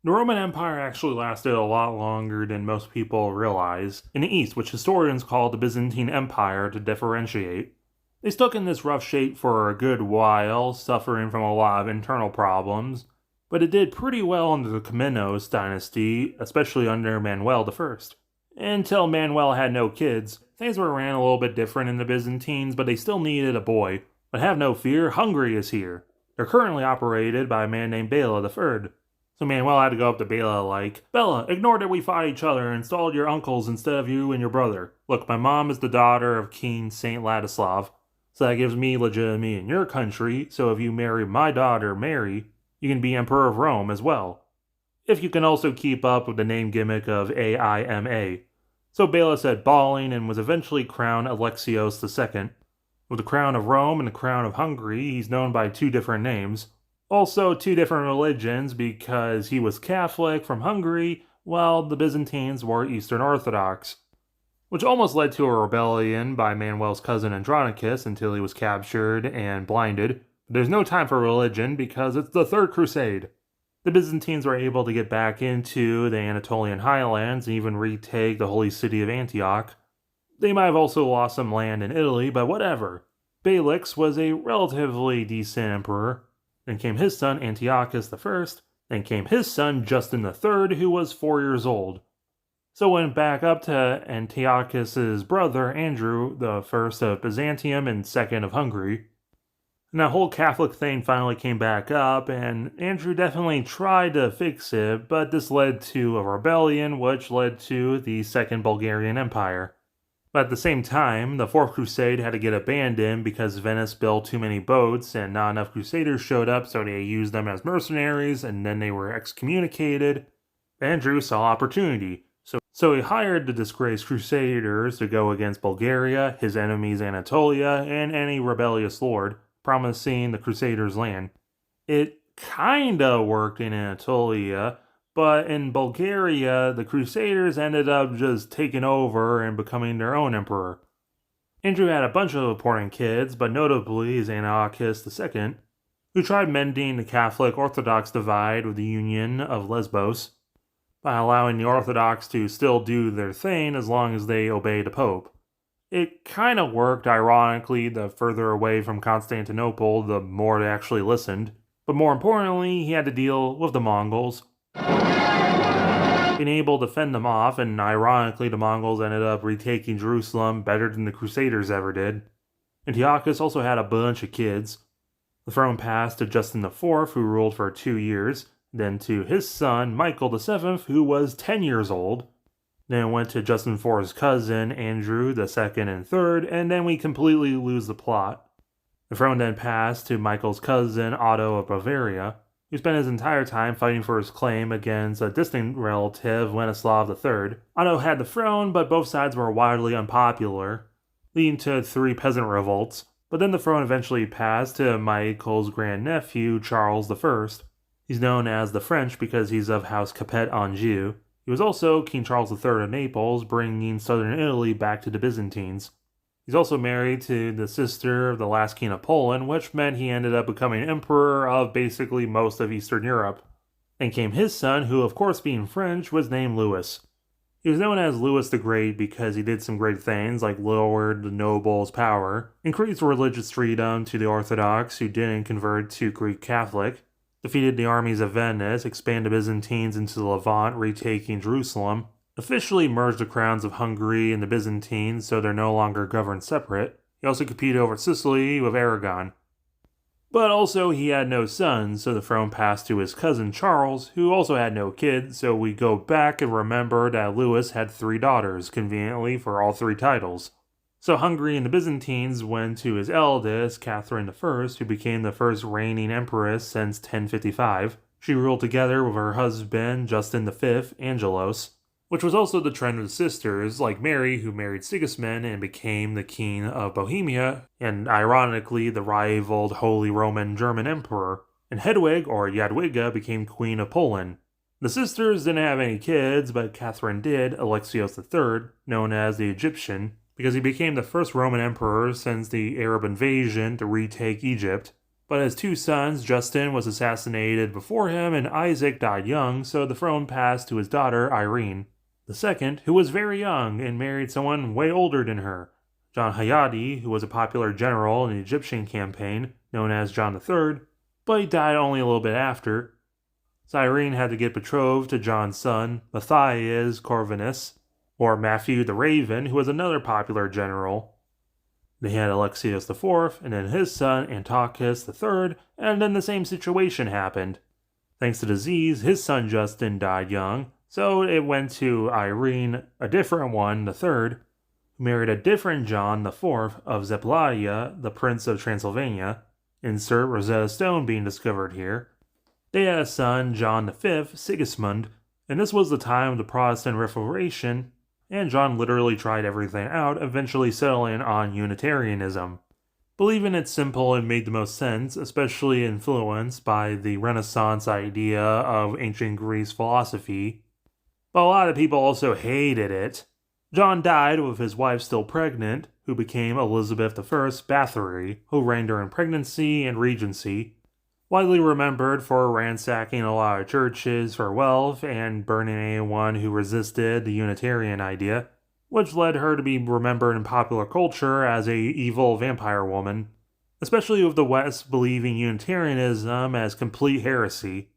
The Roman Empire actually lasted a lot longer than most people realize in the East, which historians call the Byzantine Empire to differentiate. They stuck in this rough shape for a good while, suffering from a lot of internal problems, but it did pretty well under the Komnenos dynasty, especially under Manuel I. Until Manuel had no kids, things were ran a little bit different in the Byzantines, but they still needed a boy. But have no fear, Hungary is here. They're currently operated by a man named Bela III. So Manuel had to go up to Bela like, Bela, ignore that we fought each other and installed your uncles instead of you and your brother. Look, my mom is the daughter of King Saint Ladislav, so that gives me legitimacy in your country, so if you marry my daughter, Mary, you can be Emperor of Rome as well. If you can also keep up with the name gimmick of AIMA. So Bela said bawling and was eventually crowned Alexios II. With the crown of Rome and the crown of Hungary, he's known by two different names. Also, two different religions because he was Catholic from Hungary, while the Byzantines were Eastern Orthodox, which almost led to a rebellion by Manuel's cousin Andronicus until he was captured and blinded. But there's no time for religion because it's the Third Crusade. The Byzantines were able to get back into the Anatolian highlands and even retake the holy city of Antioch. They might have also lost some land in Italy, but whatever. Balix was a relatively decent emperor. Then came his son Antiochus I. Then came his son Justin III, who was 4 years old. So went back up to Antiochus's brother Anjou, the first of Byzantium and second of Hungary. And that whole Catholic thing finally came back up, and Anjou definitely tried to fix it, but this led to a rebellion, which led to the Second Bulgarian Empire. But at the same time, the Fourth Crusade had to get abandoned because Venice built too many boats and not enough crusaders showed up, so they used them as mercenaries and then they were excommunicated. Andrew saw opportunity, so he hired the disgraced crusaders to go against Bulgaria, his enemies Anatolia, and any rebellious lord, promising the crusaders land. It kinda worked in Anatolia, but in Bulgaria, the Crusaders ended up just taking over and becoming their own emperor. Andrew had a bunch of important kids, but notably is Antiochus II, who tried mending the Catholic-Orthodox divide with the Union of Lesbos by allowing the Orthodox to still do their thing as long as they obey the Pope. It kind of worked, ironically. The further away from Constantinople, the more they actually listened. But more importantly, he had to deal with the Mongols, being able to fend them off, and ironically the Mongols ended up retaking Jerusalem better than the Crusaders ever did. Antiochus also had a bunch of kids. The throne passed to Justin IV, who ruled for 2 years, then to his son, Michael VII, who was 10 years old. Then it went to Justin IV's cousin, Andrew II and III, and then we completely lose the plot. The throne then passed to Michael's cousin, Otto of Bavaria, who spent his entire time fighting for his claim against a distant relative, Ladislav III. Otto had the throne, but both sides were wildly unpopular, leading to 3 peasant revolts. But then the throne eventually passed to Michael's grandnephew, Charles I. He's known as the French because he's of House Capet Anjou. He was also King Charles III of Naples, bringing southern Italy back to the Byzantines. He's also married to the sister of the last king of Poland, which meant he ended up becoming emperor of basically most of Eastern Europe. Then came his son, who of course being French, was named Louis. He was known as Louis the Great because he did some great things like lowered the nobles' power, increased religious freedom to the Orthodox who didn't convert to Greek Catholic, defeated the armies of Venice, expanded the Byzantines into the Levant, retaking Jerusalem, officially merged the crowns of Hungary and the Byzantines so they're no longer governed separate. He also competed over Sicily with Aragon. But also he had no sons, so the throne passed to his cousin Charles, who also had no kids, so we go back and remember that Louis had 3 daughters, conveniently for all 3 titles. So Hungary and the Byzantines went to his eldest, Catherine I, who became the first reigning empress since 1055. She ruled together with her husband, Justin V, Angelos, which was also the trend with sisters, like Mary, who married Sigismund and became the king of Bohemia, and ironically, the rivaled Holy Roman German Emperor. And Hedwig, or Jadwiga, became Queen of Poland. The sisters didn't have any kids, but Catherine did, Alexios III, known as the Egyptian, because he became the first Roman emperor since the Arab invasion to retake Egypt. But his two sons, Justin was assassinated before him and Isaac died young, so the throne passed to his daughter Irene II, who was very young and married someone way older than her, John Hayati, who was a popular general in the Egyptian campaign, known as John III, but he died only a little bit after. So Irene had to get betrothed to John's son, Matthias Corvinus, or Matthew the Raven, who was another popular general. They had Alexios IV, and then his son, Antiochus III, and then the same situation happened. Thanks to disease, his son Justin died young, so it went to Irene, a different one, the third, who married a different John IV of Basileia, the Prince of Transylvania. Insert Rosetta Stone being discovered here. They had a son, John V, Sigismund, and this was the time of the Protestant Reformation, and John literally tried everything out, eventually settling on Unitarianism. Believing it's simple and made the most sense, especially influenced by the Renaissance idea of ancient Greece philosophy. But a lot of people also hated it. John died with his wife still pregnant, who became Elizabeth I Bathory, who reigned during pregnancy and regency. Widely remembered for ransacking a lot of churches for wealth and burning anyone who resisted the Unitarian idea, which led her to be remembered in popular culture as a evil vampire woman, especially with the West believing Unitarianism as complete heresy.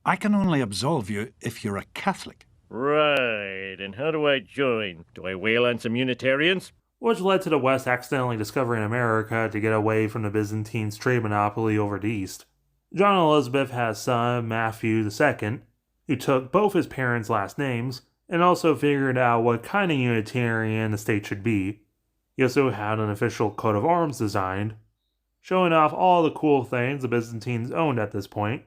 I can only absolve you if you're a Catholic. Right, and how do I join? Do I wail on some Unitarians? Which led to the West accidentally discovering America to get away from the Byzantines' trade monopoly over the East. John and Elizabeth had a son, Matthew II, who took both his parents' last names and also figured out what kind of Unitarian the state should be. He also had an official coat of arms designed, showing off all the cool things the Byzantines owned at this point.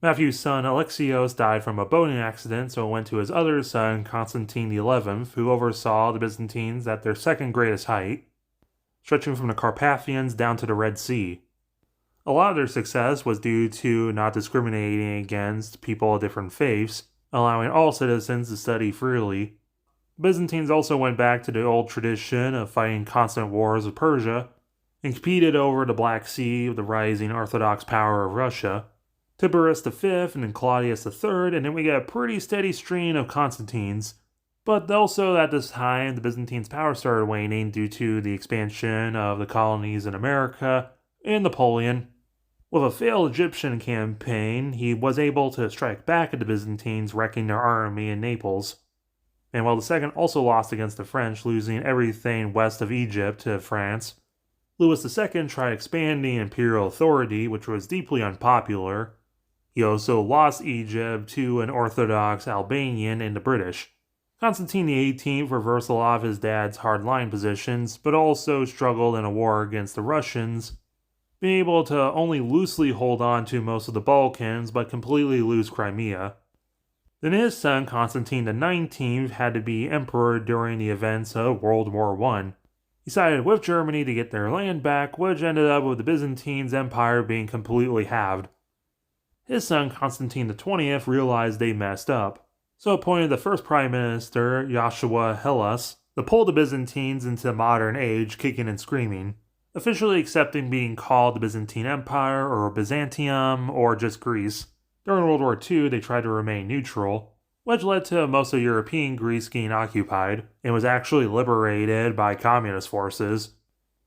Matthew's son Alexios died from a boating accident, so it went to his other son, Constantine XI, who oversaw the Byzantines at their second greatest height, stretching from the Carpathians down to the Red Sea. A lot of their success was due to not discriminating against people of different faiths, allowing all citizens to study freely. The Byzantines also went back to the old tradition of fighting constant wars with Persia, and competed over the Black Sea with the rising Orthodox power of Russia. Tiberius V and then Claudius III, and then we get a pretty steady stream of Constantines. But also at this time, the Byzantines' power started waning due to the expansion of the colonies in America and Napoleon. With a failed Egyptian campaign, he was able to strike back at the Byzantines, wrecking their army in Naples. And while the second also lost against the French, losing everything west of Egypt to France, Louis II tried expanding imperial authority, which was deeply unpopular. He also lost Egypt to an Orthodox Albanian and the British. Constantine XVIII reversed a lot of his dad's hard-line positions, but also struggled in a war against the Russians, being able to only loosely hold on to most of the Balkans, but completely lose Crimea. Then his son, Constantine XIX, had to be emperor during the events of World War I. He sided with Germany to get their land back, which ended up with the Byzantine Empire being completely halved. His son, Constantine XX, realized they messed up, so appointed the first prime minister, Joshua Hellas, to pull the Byzantines into the modern age, kicking and screaming, officially accepting being called the Byzantine Empire or Byzantium or just Greece. During World War II, they tried to remain neutral, which led to most of European Greece getting occupied, and was actually liberated by communist forces.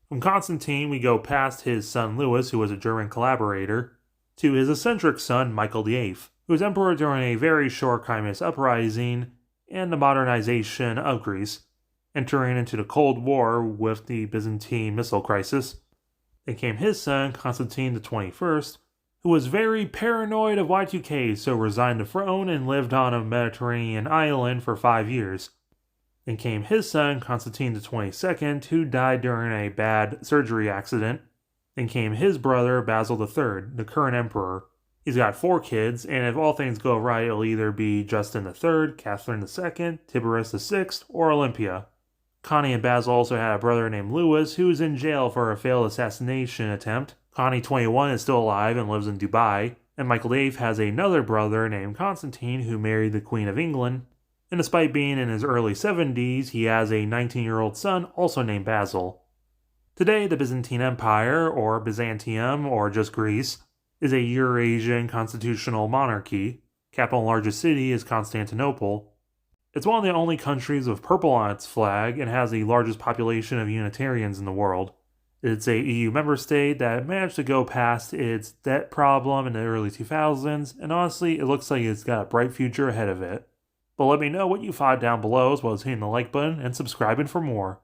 From Constantine, we go past his son Louis, who was a German collaborator, to his eccentric son Michael VIII, who was emperor during a very short communist uprising and the modernization of Greece, entering into the Cold War with the Byzantine missile crisis. Then came his son, Constantine XXI, who was very paranoid of Y2K, so resigned the throne and lived on a Mediterranean island for 5 years. Then came his son, Constantine XXII, who died during a bad surgery accident. Then came his brother, Basil III, the current emperor. He's got 4 kids, and if all things go right, it'll either be Justin III, Catherine II, Tiberius VI, or Olympia. Connie and Basil also had a brother named Louis, who was in jail for a failed assassination attempt. Connie 21 is still alive and lives in Dubai, and Michael VIII has another brother named Constantine who married the Queen of England. And despite being in his early 70s, he has a 19-year-old son also named Basil. Today, the Byzantine Empire, or Byzantium, or just Greece, is a Eurasian constitutional monarchy. Capital and largest city is Constantinople. It's one of the only countries with purple on its flag and has the largest population of Unitarians in the world. It's a EU member state that managed to go past its debt problem in the early 2000s, and honestly, it looks like it's got a bright future ahead of it. But let me know what you thought down below as well as hitting the like button and subscribing for more.